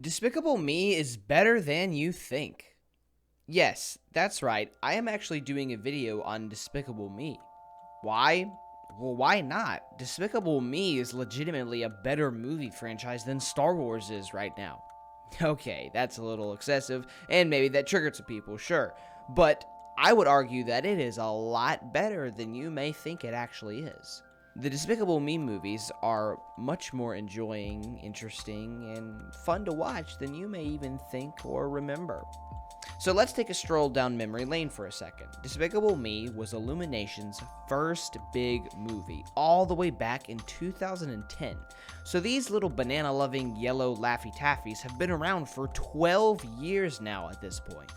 Despicable Me is better than you think. Yes, that's right. I am actually doing a video on Despicable Me. Why? Well, why not? Despicable Me is legitimately a better movie franchise than Star Wars is right now. Okay, that's a little excessive, and maybe that triggered some people, sure. But I would argue that it is a lot better than you may think it actually is. The Despicable Me movies are much more enjoying, interesting, and fun to watch than you may even think or remember. So let's take a stroll down memory lane for a second. Despicable Me was Illumination's first big movie, all the way back in 2010. So these little banana-loving yellow Laffy Taffies have been around for 12 years now at this point.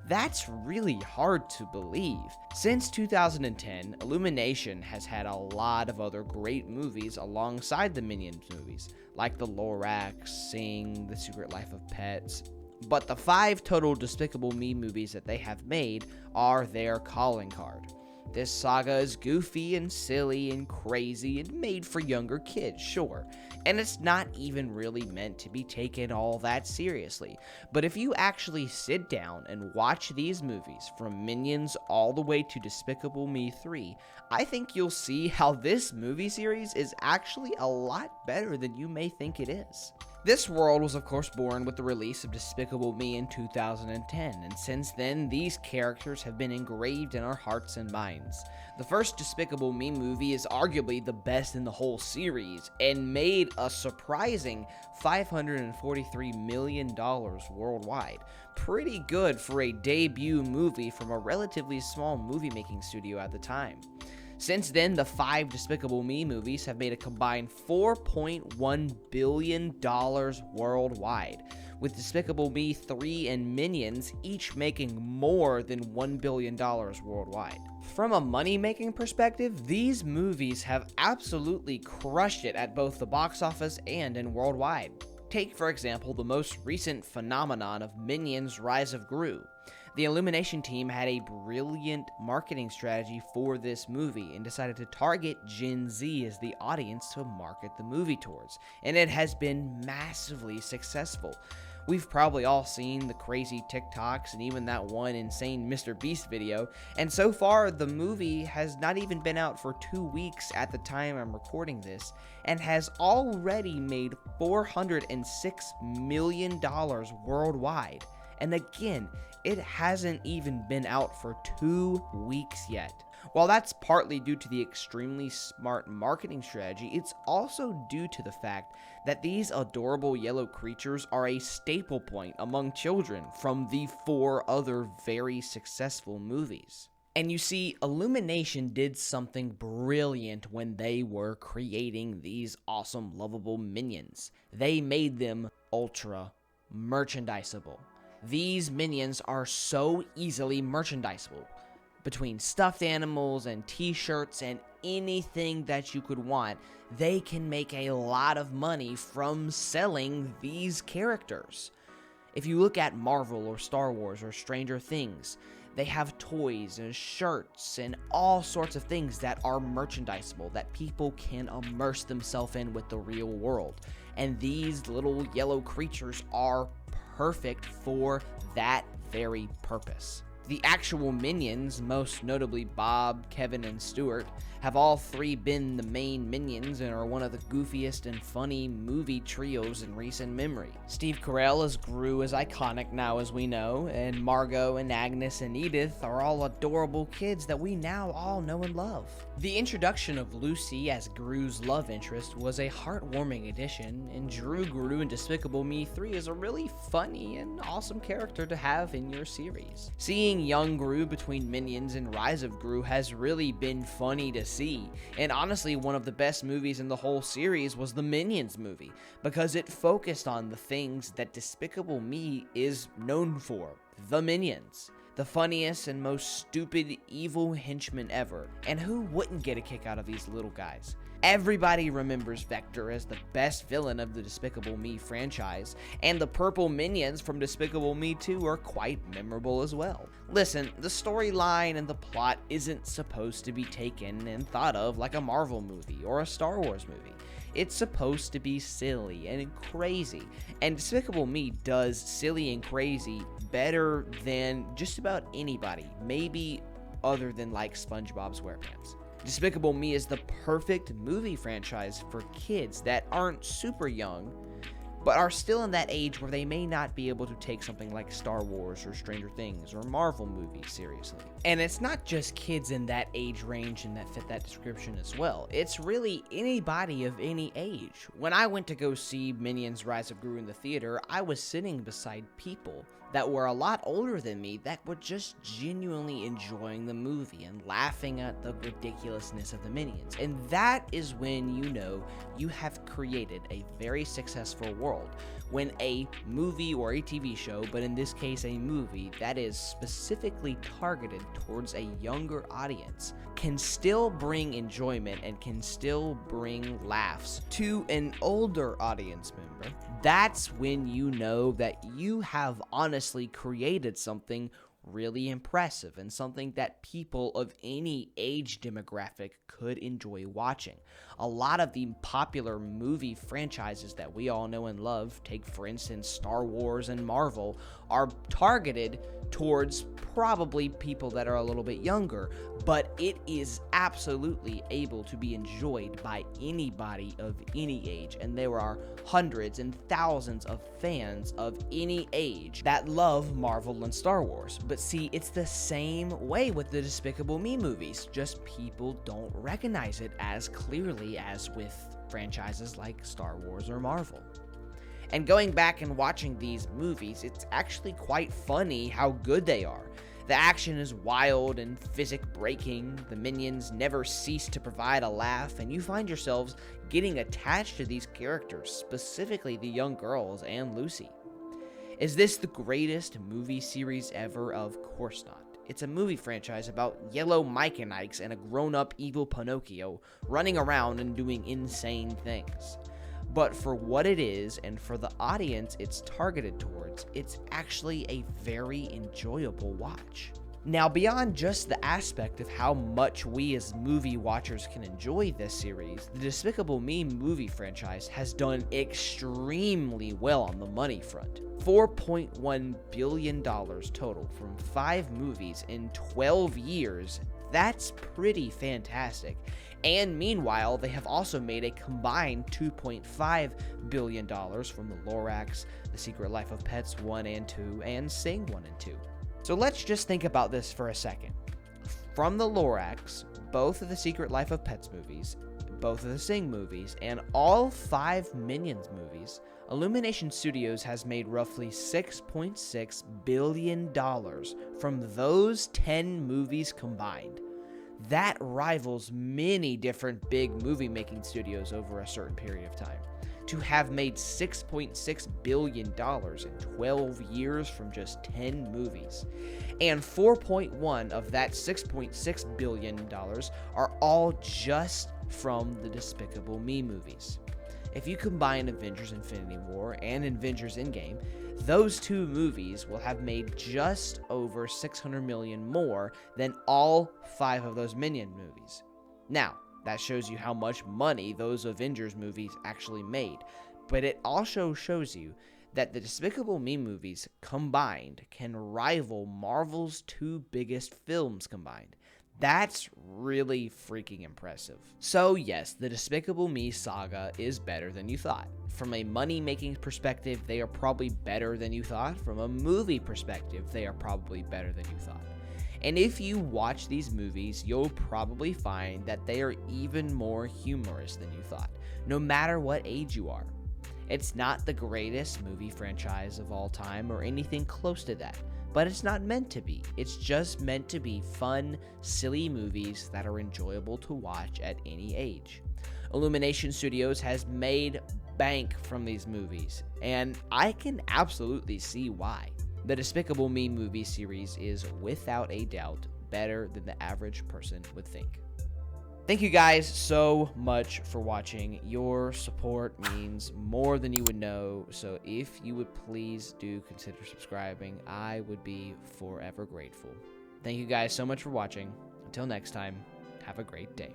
That's really hard to believe. Since 2010, Illumination has had a lot of other great movies alongside the Minions movies, like The Lorax, Sing, The Secret Life of Pets. But the 5 total Despicable Me movies that they have made are their calling card. This saga is goofy and silly and crazy and made for younger kids, sure, and it's not even really meant to be taken all that seriously. But if you actually sit down and watch these movies, from Minions all the way to Despicable Me 3, I think you'll see how this movie series is actually a lot better than you may think it is. This world was of course born with the release of Despicable Me in 2010, and since then, these characters have been engraved in our hearts and minds. The first Despicable Me movie is arguably the best in the whole series, and made a surprising $543 million worldwide. Pretty good for a debut movie from a relatively small movie-making studio at the time. Since then, the 5 Despicable Me movies have made a combined $4.1 billion worldwide, with Despicable Me 3 and Minions each making more than $1 billion worldwide. From a money-making perspective, these movies have absolutely crushed it at both the box office and in worldwide. Take, for example, the most recent phenomenon of Minions: Rise of Gru. The Illumination team had a brilliant marketing strategy for this movie and decided to target Gen Z as the audience to market the movie towards, and it has been massively successful. We've probably all seen the crazy TikToks and even that one insane Mr. Beast video, and so far the movie has not even been out for 2 weeks at the time I'm recording this, and has already made $406 million worldwide. And again, it hasn't even been out for 2 weeks yet. While that's partly due to the extremely smart marketing strategy, it's also due to the fact that these adorable yellow creatures are a staple point among children from the 4 other very successful movies. And you see, Illumination did something brilliant when they were creating these awesome, lovable minions. They made them ultra merchandisable. These minions are so easily merchandisable. Between stuffed animals and t-shirts and anything that you could want, they can make a lot of money from selling these characters. If you look at Marvel or Star Wars or Stranger Things, they have toys and shirts and all sorts of things that are merchandisable that people can immerse themselves in with the real world. And these little yellow creatures are perfect for that very purpose. The actual Minions, most notably Bob, Kevin, and Stuart, have all 3 been the main Minions and are one of the goofiest and funny movie trios in recent memory. Steve Carell as Gru is iconic now, as we know, and Margot and Agnes and Edith are all adorable kids that we now all know and love. The introduction of Lucy as Gru's love interest was a heartwarming addition, and Drew Gru in Despicable Me 3 is a really funny and awesome character to have in your series. Seeing young Gru between Minions and Rise of Gru has really been funny to see, and honestly one of the best movies in the whole series was the Minions movie, because it focused on the things that Despicable Me is known for: the Minions. The funniest and most stupid evil henchmen ever, and who wouldn't get a kick out of these little guys? Everybody remembers Vector as the best villain of the Despicable Me franchise, and the purple minions from Despicable Me 2 are quite memorable as well. Listen, the storyline and the plot isn't supposed to be taken and thought of like a Marvel movie or a Star Wars movie. It's supposed to be silly and crazy, and Despicable Me does silly and crazy better than just about anybody, maybe other than like SpongeBob SquarePants. Despicable Me is the perfect movie franchise for kids that aren't super young, but are still in that age where they may not be able to take something like Star Wars or Stranger Things or Marvel movies seriously. And it's not just kids in that age range and that fit that description as well. It's really anybody of any age. When I went to go see Minions Rise of Gru in the theater, I was sitting beside people that were a lot older than me that were just genuinely enjoying the movie and laughing at the ridiculousness of the Minions. And that is when you know you have created a very successful world. When a movie or a TV show, but in this case a movie that is specifically targeted towards a younger audience, can still bring enjoyment and can still bring laughs to an older audience member, that's when you know that you have honestly created something really impressive and something that people of any age demographic could enjoy watching. A lot of the popular movie franchises that we all know and love, take for instance Star Wars and Marvel, are targeted towards probably people that are a little bit younger, but it is absolutely able to be enjoyed by anybody of any age, and there are hundreds and thousands of fans of any age that love Marvel and Star Wars. But see, it's the same way with the Despicable Me movies, just people don't recognize it as clearly as with franchises like Star Wars or Marvel. And going back and watching these movies, it's actually quite funny how good they are. The action is wild and physic-breaking, the minions never cease to provide a laugh, and you find yourselves getting attached to these characters, specifically the young girls and Lucy. Is this the greatest movie series ever? Of course not. It's a movie franchise about yellow Mike and Ikes and a grown-up evil Pinocchio running around and doing insane things. But for what it is, and for the audience it's targeted towards, it's actually a very enjoyable watch. Now, beyond just the aspect of how much we as movie watchers can enjoy this series, the Despicable Me movie franchise has done extremely well on the money front. $4.1 billion total from 5 movies in 12 years. That's pretty fantastic. And meanwhile, they have also made a combined $2.5 billion from the Lorax, The Secret Life of Pets 1 and 2, and Sing 1 and 2. So let's just think about this for a second. From the Lorax, both of the Secret Life of Pets movies, both of the Sing movies, and all 5 Minions movies, Illumination Studios has made roughly $6.6 billion from those 10 movies combined. That rivals many different big movie-making studios over a certain period of time. To have made $6.6 billion in 12 years from just 10 movies. And 4.1 of that $6.6 billion are all just from the Despicable Me movies. If you combine Avengers Infinity War and Avengers Endgame, those 2 movies will have made just over $600 million more than all 5 of those Minion movies. Now, that shows you how much money those Avengers movies actually made, but it also shows you that the Despicable Me movies combined can rival Marvel's 2 biggest films combined. That's really freaking impressive. So yes, the Despicable Me saga is better than you thought. From a money-making perspective, they are probably better than you thought. From a movie perspective, they are probably better than you thought. And if you watch these movies, you'll probably find that they are even more humorous than you thought, no matter what age you are. It's not the greatest movie franchise of all time or anything close to that. But it's not meant to be. It's just meant to be fun, silly movies that are enjoyable to watch at any age. Illumination Studios has made bank from these movies, and I can absolutely see why. The Despicable Me movie series is, without a doubt, better than the average person would think. Thank you guys so much for watching. Your support means more than you would know, so if you would please do consider subscribing, I would be forever grateful. Thank you guys so much for watching. Until next time, have a great day.